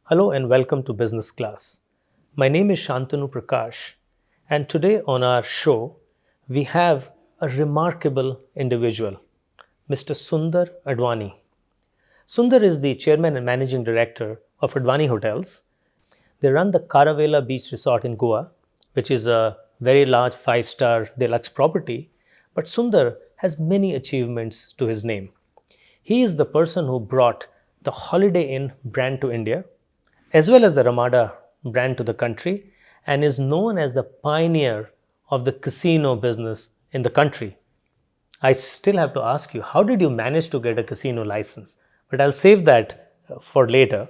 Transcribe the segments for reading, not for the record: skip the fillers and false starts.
Hello and welcome to Business Class. My name is Shantanu Prakash, and today on our show we have a remarkable individual, Mr. Sunder Advani. Sunder is the chairman and managing director of Advani Hotels. They run the Caravela Beach Resort in Goa, which is a very large 5-star deluxe property, but Sunder has many achievements to his name. He is the person who brought the Holiday Inn brand to India, as well as the Ramada brand to the country, and is known as the pioneer of the casino business in the country. I still have to ask you, how did you manage to get a casino license? But I'll save that for later.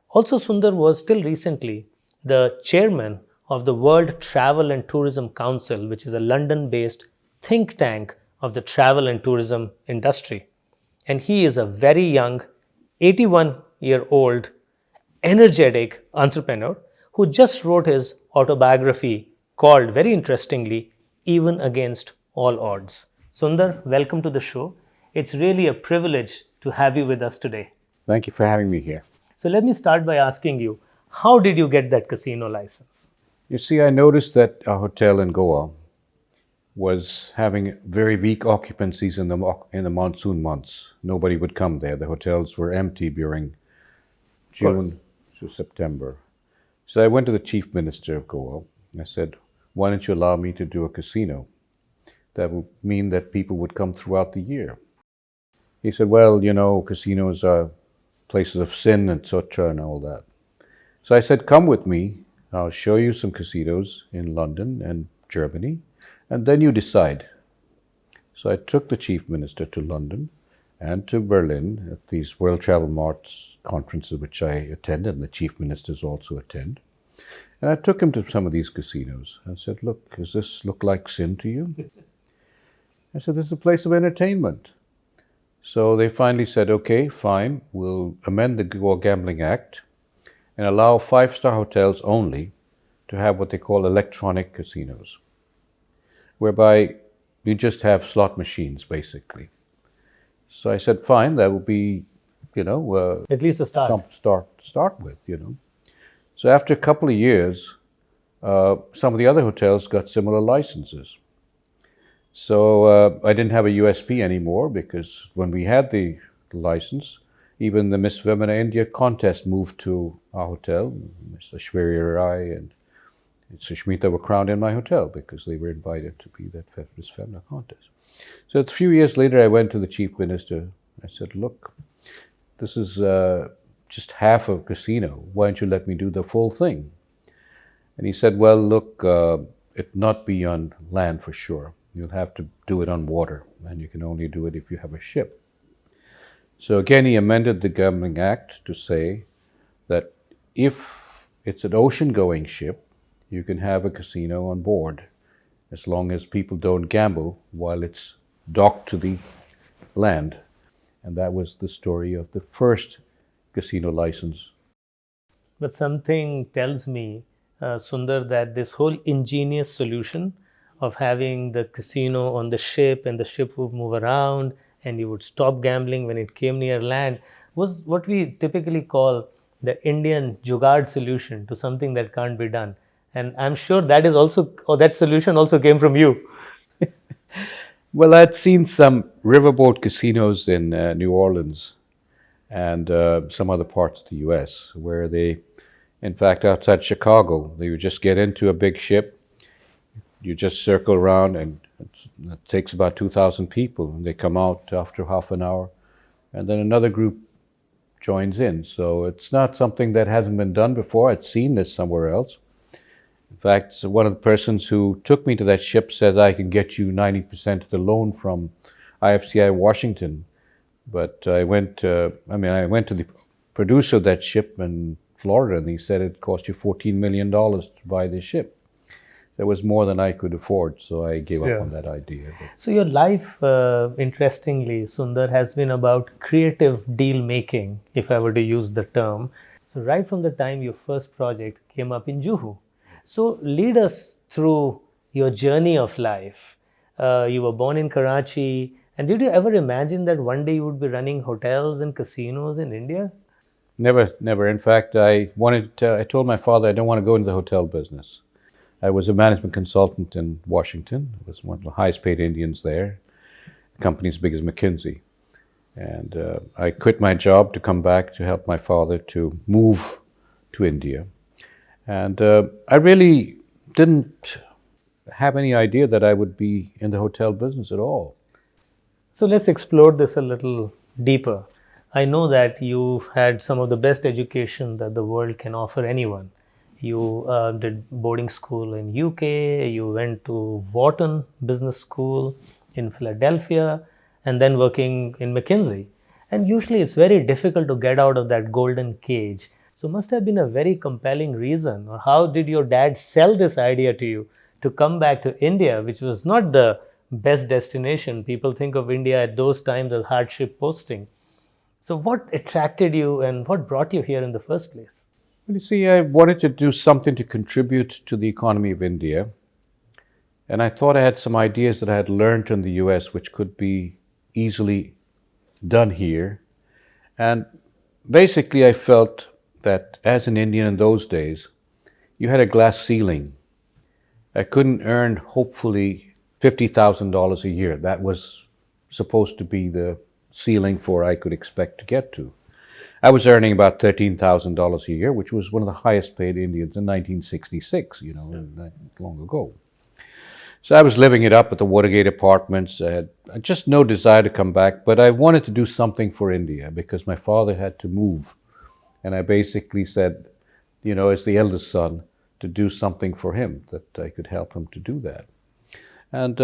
Also, Sunder was till recently the chairman of the World Travel and Tourism Council, which is a London-based think tank of the travel and tourism industry. And he is a very young, 81-year-old energetic entrepreneur who just wrote his autobiography called, very interestingly, Even Against All Odds. Sunder, welcome to the show. It's really a privilege to have you with us today. Thank you for having me here. So let me start by asking you, how did you get that casino license? You see, I noticed that a hotel in Goa was having very weak occupancies in the monsoon months. Nobody would come there. The hotels were empty during June to September. So I went to the chief minister of Goa. I said, why don't you allow me to do a casino? That would mean that people would come throughout the year. He said, well, you know, casinos are places of sin, etc. and all that. So I said, come with me. I'll show you some casinos in London and Germany, and then you decide. So I took the chief minister to London and to Berlin at these World Travel Marts conferences which I attended, and the chief ministers also attend. And I took him to some of these casinos. I said, look, does this look like sin to you? I said, this is a place of entertainment. So they finally said, okay, fine, we'll amend the Goa Gambling Act and allow 5-star hotels only to have what they call electronic casinos, whereby you just have slot machines, basically. So I said, fine, that will be, At least a start. Some start with, So after a couple of years, some of the other hotels got similar licenses. So I didn't have a USP anymore, because when we had the license, even the Miss Women India contest moved to our hotel. Mr. Shwarya Rai and Sushmita were crowned in my hotel because they were invited to be that Miss Femina contest. So a few years later, I went to the chief minister. I said, look, this is just half a casino. Why don't you let me do the full thing? And he said, well, look, it not be on land for sure. You'll have to do it on water, and you can only do it if you have a ship. So again, he amended the Gambling Act to say that if it's an ocean-going ship, you can have a casino on board, as long as people don't gamble while it's docked to the land. And that was the story of the first casino license. But something tells me, Sunder, that this whole ingenious solution of having the casino on the ship and the ship would move around and you would stop gambling when it came near land was what we typically call the Indian jugaad solution to something that can't be done. And I'm sure that is also, or that solution also came from you. Well, I'd seen some riverboat casinos in New Orleans and some other parts of the US where they, in fact, outside Chicago, they would just get into a big ship. You just circle around, and it takes about 2,000 people, and they come out after half an hour, and then another group joins in. So it's not something that hasn't been done before. I'd seen this somewhere else. In fact, one of the persons who took me to that ship said, I can get you 90% of the loan from IFCI Washington. But I went to the producer of that ship in Florida, and he said it cost you $14 million to buy this ship. That was more than I could afford, so I gave up on that idea. So your life, interestingly, Sunder, has been about creative deal making, if I were to use the term. So right from the time your first project came up in Juhu. So lead us through your journey of life. You were born in Karachi, and did you ever imagine that one day you would be running hotels and casinos in India? Never, never. In fact, I told my father I don't want to go into the hotel business. I was a management consultant in Washington. I was one of the highest paid Indians there, a company as big as McKinsey. And I quit my job to come back to help my father to move to India. And I really didn't have any idea that I would be in the hotel business at all. So let's explore this a little deeper. I know that you had some of the best education that the world can offer anyone. You did boarding school in UK, you went to Wharton Business School in Philadelphia, and then working in McKinsey. And usually it's very difficult to get out of that golden cage. So must have been a very compelling reason. Or how did your dad sell this idea to you to come back to India, which was not the best destination? People think of India at those times as hardship posting. So what attracted you and what brought you here in the first place? Well, you see, I wanted to do something to contribute to the economy of India. And I thought I had some ideas that I had learned in the US which could be easily done here. And basically, I felt that as an Indian in those days, you had a glass ceiling. I couldn't earn, hopefully, $50,000 a year. That was supposed to be the ceiling for I could expect to get to. I was earning about $13,000 a year, which was one of the highest paid Indians in 1966, long ago. So I was living it up at the Watergate Apartments. I had just no desire to come back, but I wanted to do something for India because my father had to move. And I basically said, as the eldest son, to do something for him, that I could help him to do that. And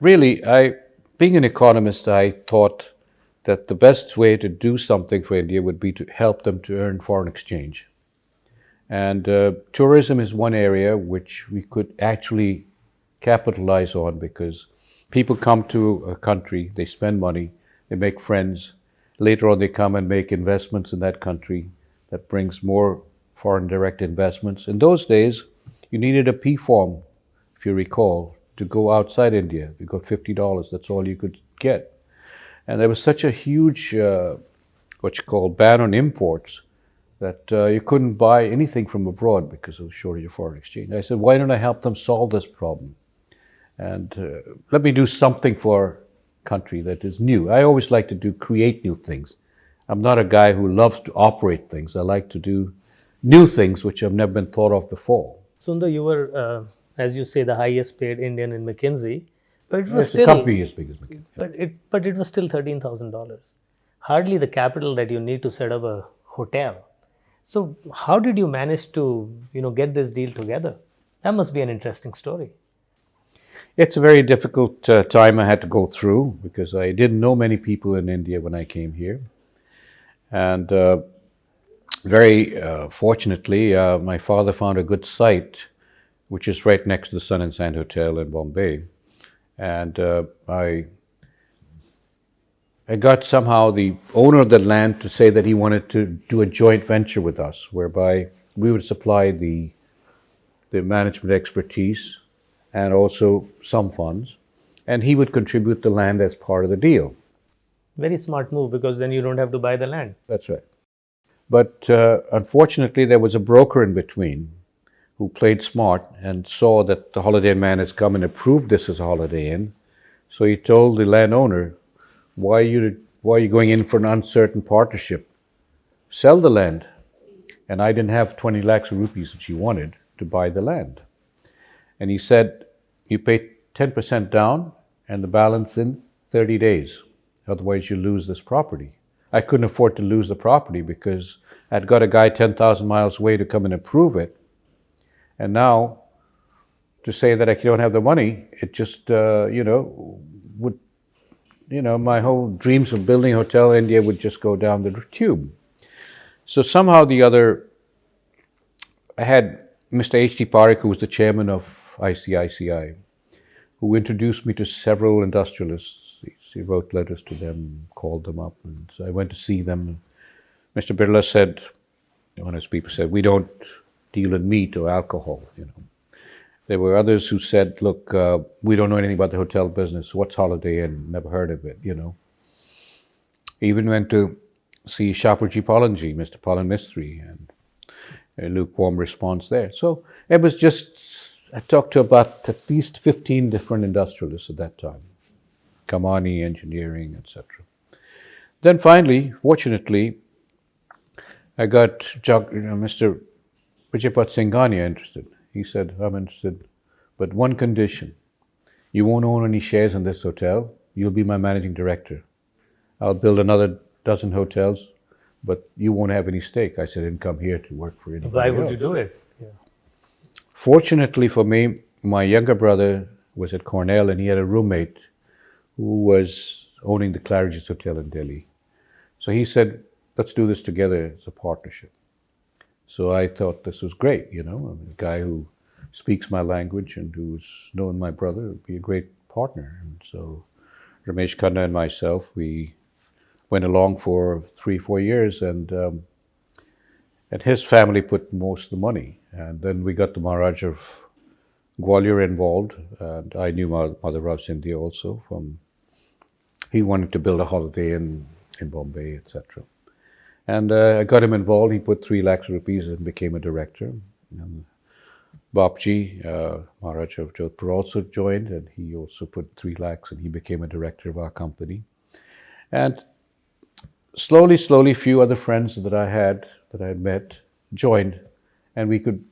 really, being an economist, I thought that the best way to do something for India would be to help them to earn foreign exchange. And tourism is one area which we could actually capitalize on because people come to a country, they spend money, they make friends. Later on, they come and make investments in that country. That brings more foreign direct investments. In those days, you needed a P form, if you recall, to go outside India. You got $50, that's all you could get. And there was such a huge, ban on imports that you couldn't buy anything from abroad because of the shortage of foreign exchange. I said, why don't I help them solve this problem? And let me do something for a country that is new. I always like to create new things. I'm not a guy who loves to operate things. I like to do new things which have never been thought of before. Sundar, you were, as you say, the highest paid Indian in McKinsey. But it was Yes, still, the company as big as McKinsey. But it was still $13,000. Hardly the capital that you need to set up a hotel. So how did you manage to, get this deal together? That must be an interesting story. It's a very difficult time I had to go through because I didn't know many people in India when I came here. And very fortunately, my father found a good site, which is right next to the Sun and Sand Hotel in Bombay. And I got somehow the owner of the land to say that he wanted to do a joint venture with us, whereby we would supply the management expertise and also some funds, and he would contribute the land as part of the deal. Very smart move because then you don't have to buy the land. That's right. But unfortunately, there was a broker in between who played smart and saw that the Holiday Inn man has come and approved this as a Holiday Inn. So he told the landowner, why are you going in for an uncertain partnership? Sell the land. And I didn't have 20 lakhs of rupees that she wanted to buy the land. And he said, you pay 10% down and the balance in 30 days. Otherwise, you lose this property. I couldn't afford to lose the property because I'd got a guy 10,000 miles away to come and approve it. And now, to say that I don't have the money, it just, my whole dreams of building a hotel in India would just go down the tube. So somehow the other, I had Mr. H.T. Parekh, who was the chairman of ICICI, who introduced me to several industrialists. He wrote letters to them, called them up, and so I went to see them. Mr. Birla said, one of his people said, we don't deal in meat or alcohol, There were others who said, look, we don't know anything about the hotel business. What's Holiday Inn? Never heard of it, you know. Even went to see Shapoorji Pallonji, Mr. Pallan Mistry, and a lukewarm response there. So it was just, I talked to about at least 15 different industrialists at that time. Kamani, engineering, etc. Then finally, fortunately, I got Mr. Vijayapat Singhania interested. He said, I'm interested, but one condition. You won't own any shares in this hotel. You'll be my managing director. I'll build another dozen hotels, but you won't have any stake. I said, I didn't come here to work for anybody Why would else. you do it? Yeah. Fortunately for me, my younger brother was at Cornell and he had a roommate who was owning the Claridge's Hotel in Delhi. So he said, let's do this together as a partnership. So I thought this was great, you know, a guy who speaks my language and who's known my brother would be a great partner. And so Ramesh Khanna and myself, we went along for 3-4 years, and his family put most of the money. And then we got the Maharaj of Gwalior involved, and I knew Mother Rao Scindia also from, he wanted to build a Holiday Inn in Bombay, etc. And I got him involved. He put 3 lakhs rupees and became a director. And Bapji, Maharaj of Jodhpur, also joined, and he also put 3 lakhs and he became a director of our company. And slowly, few other friends that I had met joined, and we could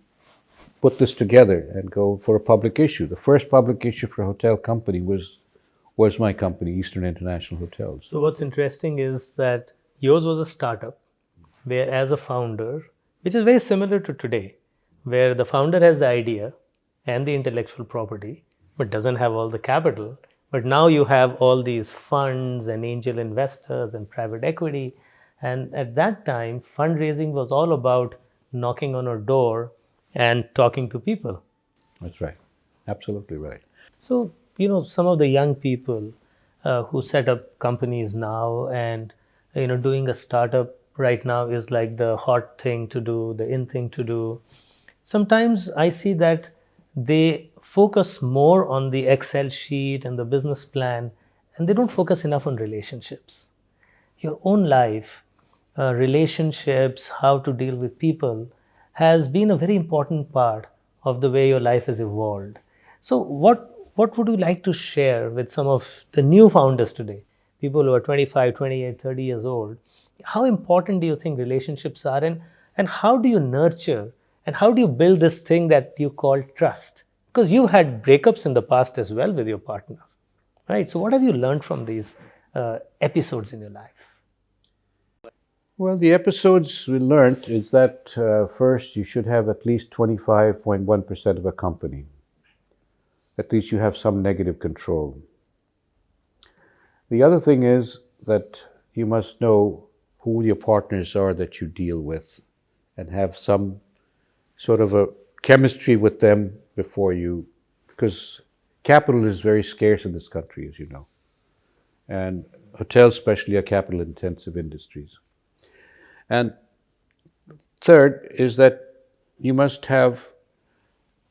put this together and go for a public issue. The first public issue for a hotel company was my company, Eastern International Hotels. So what's interesting is that yours was a startup where, as a founder, which is very similar to today, where the founder has the idea and the intellectual property, but doesn't have all the capital. But now you have all these funds and angel investors and private equity. And at that time, fundraising was all about knocking on a door and talking to people. That's right. Absolutely right. So, you know, some of the young people who set up companies now and, you know, doing a startup right now is like the hot thing to do, the in thing to do. Sometimes I see that they focus more on the Excel sheet and the business plan, and they don't focus enough on relationships. Your own life, relationships, how to deal with people, has been a very important part of the way your life has evolved. So what would you like to share with some of the new founders today, people who are 25, 28, 30 years old? How important do you think relationships are, and how do you nurture and how do you build this thing that you call trust? Because you had breakups in the past as well with your partners, right? So what have you learned from these episodes in your life? Well, the episodes we learned is that first you should have at least 25.1% of a company. At least you have some negative control. The other thing is that you must know who your partners are that you deal with and have some sort of a chemistry with them before you, because capital is very scarce in this country, as you know. And hotels especially are capital intensive industries. And third is that you must have,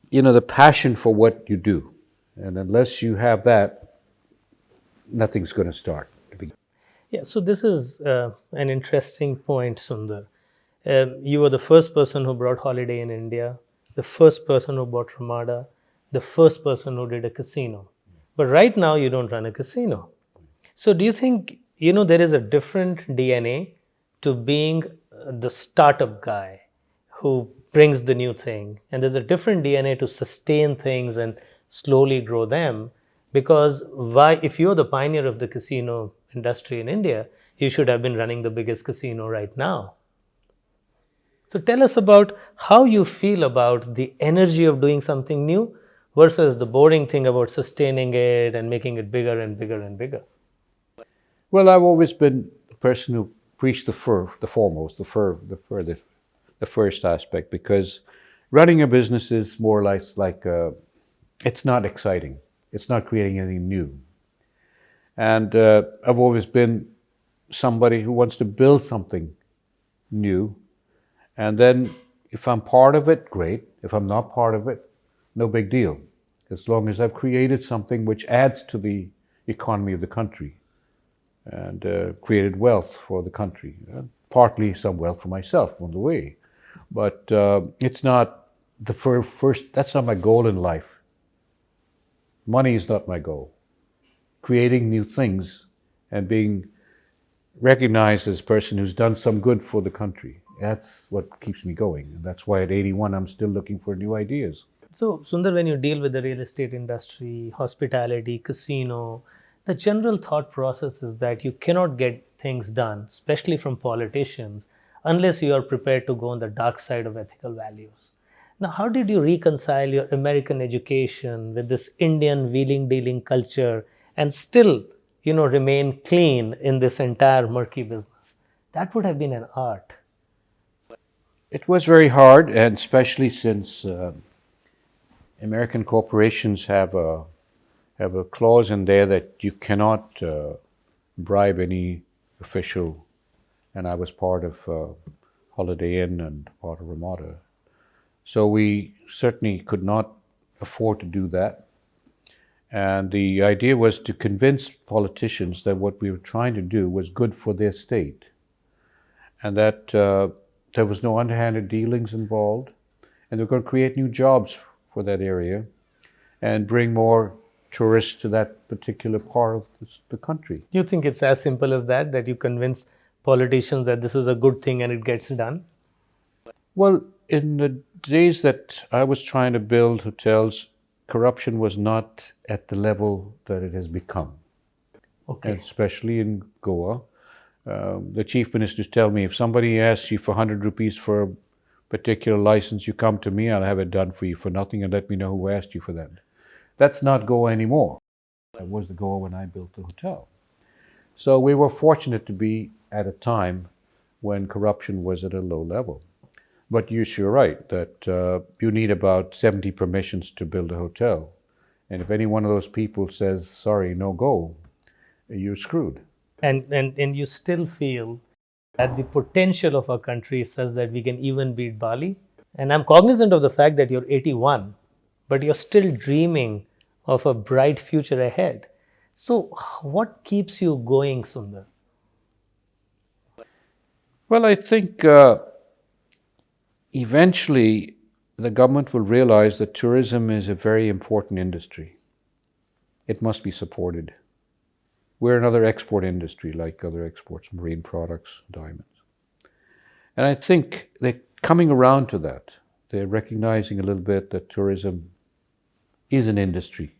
you know, the passion for what you do. And unless you have that, nothing's going to start. Yeah, so this is an interesting point, Sunder. You were the first person who brought Holiday in India, the first person who bought Ramada, the first person who did a casino. But right now, you don't run a casino. So do you think, you know, there is a different DNA to being the startup guy who brings the new thing, and there's a different DNA to sustain things and slowly grow them? Because if you're the pioneer of the casino industry in India, you should have been running the biggest casino right now. So tell us about how you feel about the energy of doing something new versus the boring thing about sustaining it and making it bigger and bigger and bigger. Well, I've always been the person who preached the first aspect, because running a business is more like it's not exciting. It's not creating anything new. And I've always been somebody who wants to build something new. And then if I'm part of it, great. If I'm not part of it, no big deal, as long as I've created something which adds to the economy of the country and created wealth for the country. Partly some wealth for myself on the way. But it's not the first, that's not my goal in life. Money is not my goal. Creating new things and being recognized as a person who's done some good for the country. That's what keeps me going. And that's why at 81, I'm still looking for new ideas. So, Sundar, when you deal with the real estate industry, hospitality, casino, the general thought process is that you cannot get things done, especially from politicians, unless you are prepared to go on the dark side of ethical values. Now, how did you reconcile your American education with this Indian wheeling dealing culture and still, remain clean in this entire murky business? That would have been an art. It was very hard, and especially since American corporations have a clause in there that you cannot bribe any official, and I was part of Holiday Inn and part of Ramada. So we certainly could not afford to do that. And the idea was to convince politicians that what we were trying to do was good for their state, and that there was no underhanded dealings involved, and they're going to create new jobs for that area and bring more tourists to that particular part of the country. You think it's as simple as that, that you convince politicians that this is a good thing and it gets done? Well, in the days that I was trying to build hotels, corruption was not at the level that it has become. Okay. And especially in Goa. The chief ministers tell me, if somebody asks you for 100 rupees for a particular license, you come to me, I'll have it done for you for nothing, and let me know who asked you for that. That's not Goa anymore. That was the Goa when I built the hotel. So we were fortunate to be at a time when corruption was at a low level. But you're sure right that you need about 70 permissions to build a hotel. And if any one of those people says, sorry, no go, you're screwed. And you still feel that the potential of our country is such that we can even beat Bali. And I'm cognizant of the fact that you're 81, but you're still dreaming of a bright future ahead. So what keeps you going, Sundar? Well, I think eventually the government will realize that tourism is a very important industry. It must be supported. We're another export industry like other exports, marine products, diamonds. And I think they're coming around to that. They're recognizing a little bit that tourism is an industry.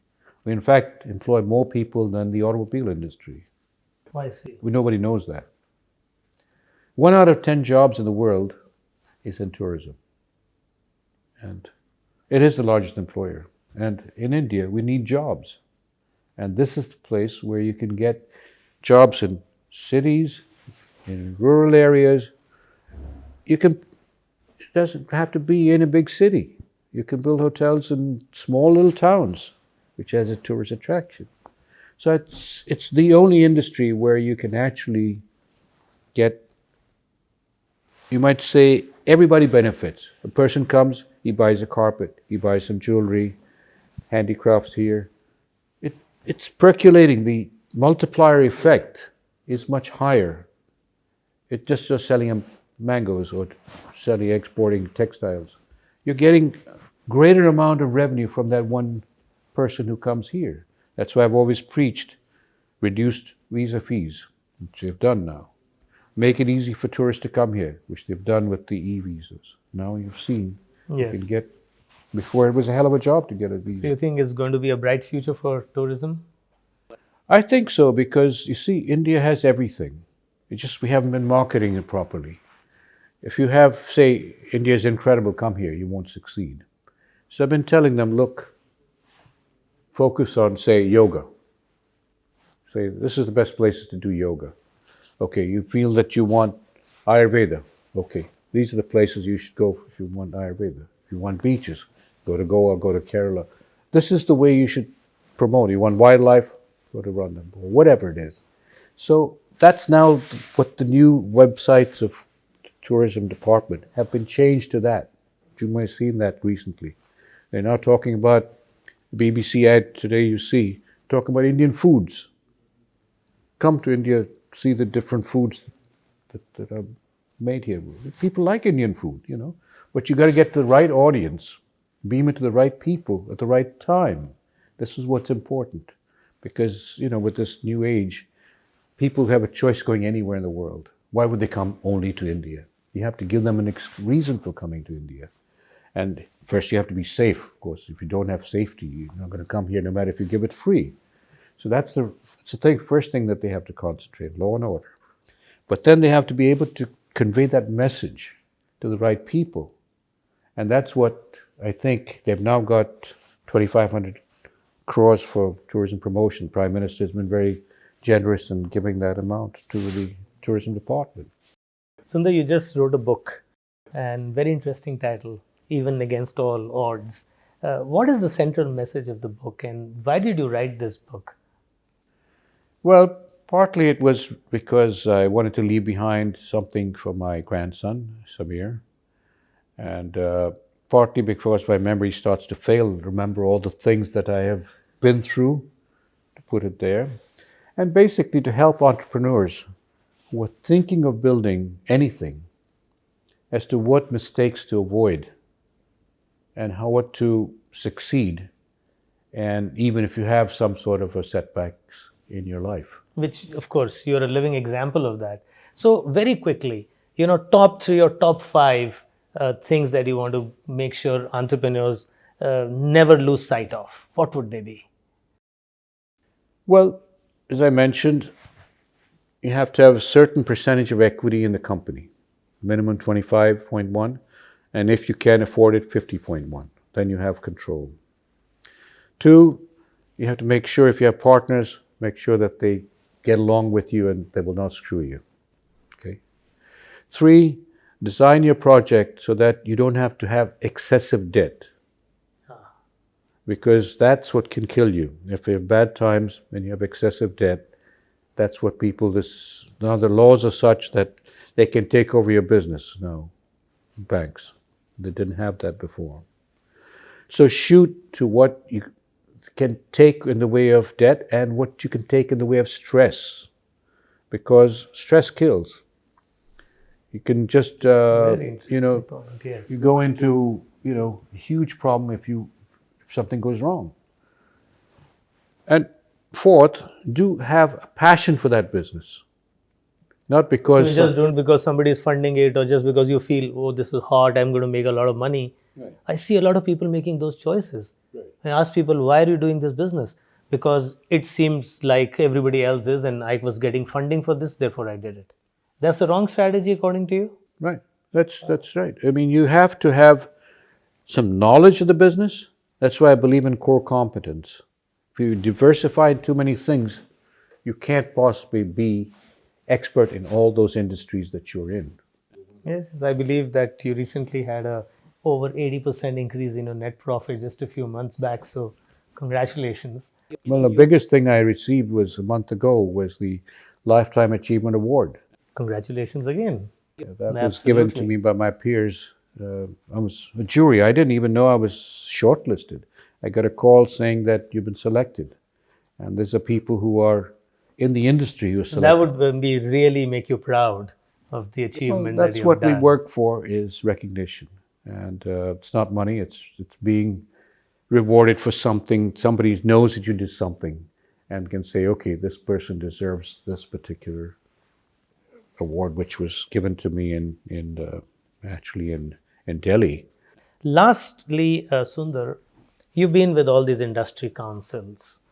We, in fact, employ more people than the automobile industry. I see. Nobody knows that. 1 out of 10 jobs in the world is in tourism. And it is the largest employer. And in India, we need jobs. And this is the place where you can get jobs in cities, in rural areas. It doesn't have to be in a big city. You can build hotels in small little towns, which has a tourist attraction. So it's the only industry where you can actually get, you might say, everybody benefits. A person comes, he buys a carpet, he buys some jewelry, handicrafts here. It's percolating. The multiplier effect is much higher. It's just selling them mangoes or exporting textiles. You're getting a greater amount of revenue from that one person who comes here. That's why I've always preached reduced visa fees, which they've done now. Make it easy for tourists to come here, which they've done with the e-visas. Now you've seen, Yes. you can get, before it was a hell of a job to get a visa. So you think it's going to be a bright future for tourism? I think so, because you see, India has everything. It's just we haven't been marketing it properly. If you have, say, India is incredible, come here, you won't succeed. So I've been telling them, look, focus on, say, yoga. Say, this is the best places to do yoga. Okay, you feel that you want Ayurveda. Okay, these are the places you should go if you want Ayurveda. If you want beaches, go to Goa, go to Kerala. This is the way you should promote. You want wildlife, go to Ranthambore, whatever it is. So that's now what the new websites of the tourism department have been changed to that. You might have seen that recently. They're now talking about BBC ad today, you see, talking about Indian foods. Come to India, see the different foods that are made here. People like Indian food, but you got to get the right audience, beam it to the right people at the right time. This is what's important, because with this new age, people have a choice going anywhere in the world. Why would they come only to India? You have to give them a reason for coming to India. And first you have to be safe, of course. If you don't have safety, you're not going to come here no matter if you give it free. So that's the first thing that they have to concentrate, law and order. But then they have to be able to convey that message to the right people. And that's what I think they've now got 2,500 crores for tourism promotion. Prime Minister has been very generous in giving that amount to the tourism department. Sundar, you just wrote a book, and very interesting title, Even Against All Odds. What is the central message of the book, and why did you write this book? Well, partly it was because I wanted to leave behind something for my grandson, Samir, and partly because my memory starts to fail, remember all the things that I have been through, to put it there, and basically to help entrepreneurs who are thinking of building anything as to what mistakes to avoid and what to succeed, and even if you have some sort of a setbacks in your life. Which, of course, you're a living example of that. So very quickly, top 3 or top 5 things that you want to make sure entrepreneurs never lose sight of. What would they be? Well, as I mentioned, you have to have a certain percentage of equity in the company, minimum 25.1, and if you can afford it, 50.1. Then you have control. 2, you have to make sure if you have partners, make sure that they get along with you and they will not screw you. Okay. 3, design your project so that you don't have to have excessive debt, because that's what can kill you. If you have bad times and you have excessive debt, that's what now the laws are such that they can take over your business now, banks. They didn't have that before. So shoot to what you can take in the way of debt and what you can take in the way of stress, because stress kills. You can just, Very interesting point, yes. you go into, a huge problem if something goes wrong. And 4th, do have a passion for that business. Not because... You just don't because somebody is funding it, or just because you feel, oh, this is hot, I'm going to make a lot of money. Right. I see a lot of people making those choices. Right. I ask people, why are you doing this business? Because it seems like everybody else is, and I was getting funding for this, therefore I did it. That's the wrong strategy according to you? Right. That's right. I mean, you have to have some knowledge of the business. That's why I believe in core competence. If you diversify too many things, you can't possibly be expert in all those industries that you're in. Yes, I believe that you recently had a over 80% increase in your net profit just a few months back. So congratulations. Well, the biggest thing I received was a month ago was the Lifetime Achievement Award. Congratulations again. That was given to me by my peers. I was a jury. I didn't even know I was shortlisted. I got a call saying that you've been selected. And there's people who are in the industry who are selected. That would be really make you proud of the achievement that's that you've what done. we work for, is recognition. And it's not money, it's being rewarded for something. Somebody knows that you did something and can say, okay, this person deserves this particular award, which was given to me actually in Delhi. Lastly, Sundar, you've been with all these industry councils,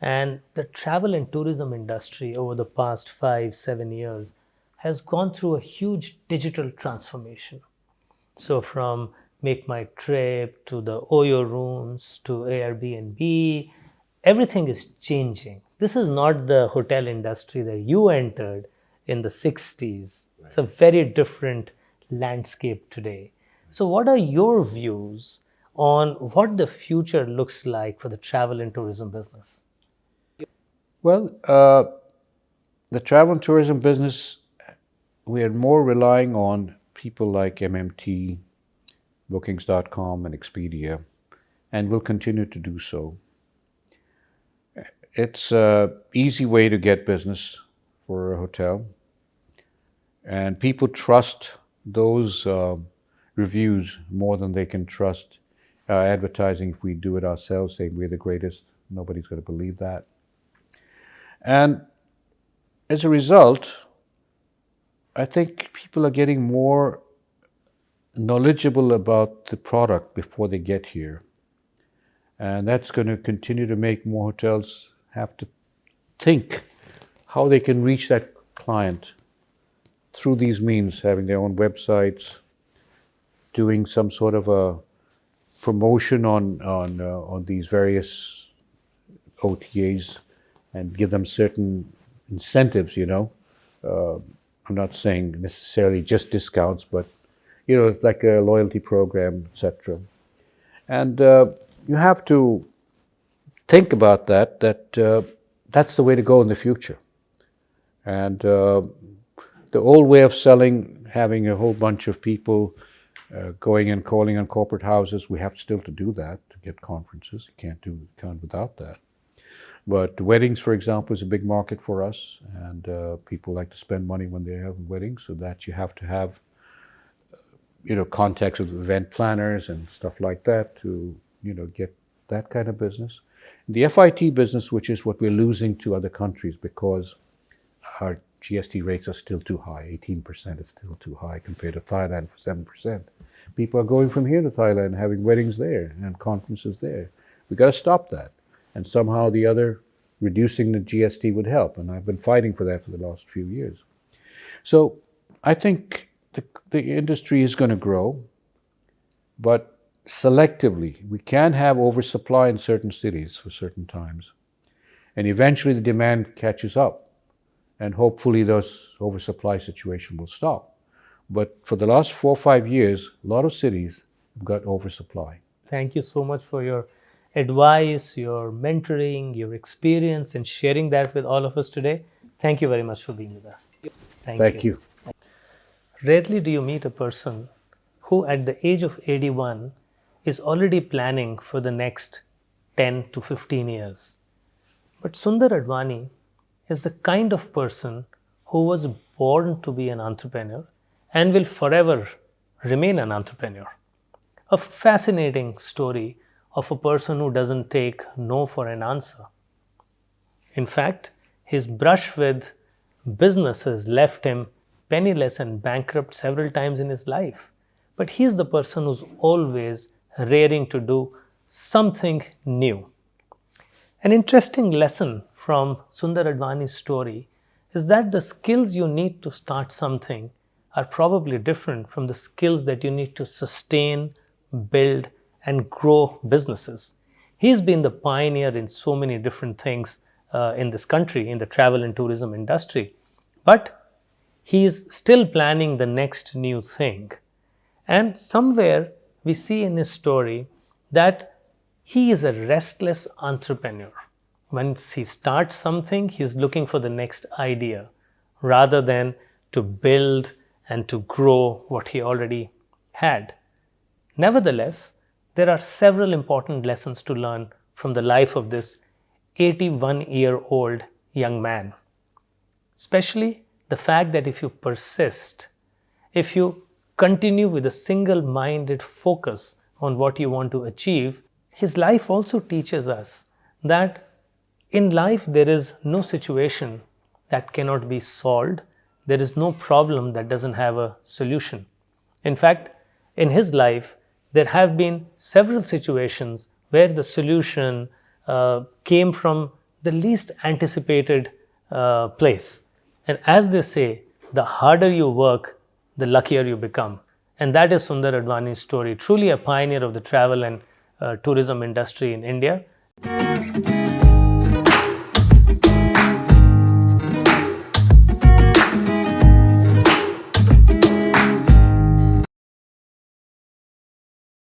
and the travel and tourism industry over the past 5-7 years has gone through a huge digital transformation. So from Make My Trip to the Oyo rooms to Airbnb, everything is changing. This is not the hotel industry that you entered in the 60s. Right. It's a very different landscape today. So what are your views on what the future looks like for the travel and tourism business? Well, the travel and tourism business, we are more relying on people like MMT, Bookings.com, and Expedia, and will continue to do so. It's an easy way to get business for a hotel, and people trust those reviews more than they can trust advertising. If we do it ourselves, saying we're the greatest, nobody's going to believe that. And as a result, I think people are getting more knowledgeable about the product before they get here. And that's going to continue to make more hotels have to think how they can reach that client through these means, having their own websites, doing some sort of a promotion on these various OTAs, and give them certain incentives, I'm not saying necessarily just discounts, but, like a loyalty program, etc. And you have to think about that's the way to go in the future. And the old way of selling, having a whole bunch of people going and calling on corporate houses, we have still to do that to get conferences. You can't without that. But weddings, for example, is a big market for us, and people like to spend money when they have weddings, so that you have to have, contacts with event planners and stuff like that to, get that kind of business. The FIT business, which is what we're losing to other countries because our GST rates are still too high. 18% is still too high compared to Thailand for 7%. People are going from here to Thailand and having weddings there and conferences there. We've got to stop that. And somehow the other, reducing the GST would help. And I've been fighting for that for the last few years. So I think the industry is going to grow, but selectively. We can have oversupply in certain cities for certain times. And eventually the demand catches up. And hopefully those oversupply situation will stop. But for the last 4 or 5 years, a lot of cities have got oversupply. Thank you so much for your advice, your mentoring, your experience, and sharing that with all of us today. Thank you very much for being with us. Thank you. Rarely do you meet a person who at the age of 81 is already planning for the next 10 to 15 years. But Sunder Advani is the kind of person who was born to be an entrepreneur and will forever remain an entrepreneur. A fascinating story of a person who doesn't take no for an answer. In fact, his brush with business has left him penniless and bankrupt several times in his life. But he's the person who's always raring to do something new. An interesting lesson from Sunder Advani's story is that the skills you need to start something are probably different from the skills that you need to sustain, build, and grow businesses. He's been the pioneer in so many different things in this country, in the travel and tourism industry. But he's still planning the next new thing. And somewhere we see in his story that he is a restless entrepreneur. Once he starts something, he's looking for the next idea rather than to build and to grow what he already had. Nevertheless, there are several important lessons to learn from the life of this 81-year-old young man. Especially the fact that if you persist, if you continue with a single-minded focus on what you want to achieve, his life also teaches us that in life there is no situation that cannot be solved. There is no problem that doesn't have a solution. In fact, in his life, there have been several situations where the solution came from the least anticipated place. And as they say, the harder you work, the luckier you become. And that is Sunder Advani's story, truly a pioneer of the travel and tourism industry in India.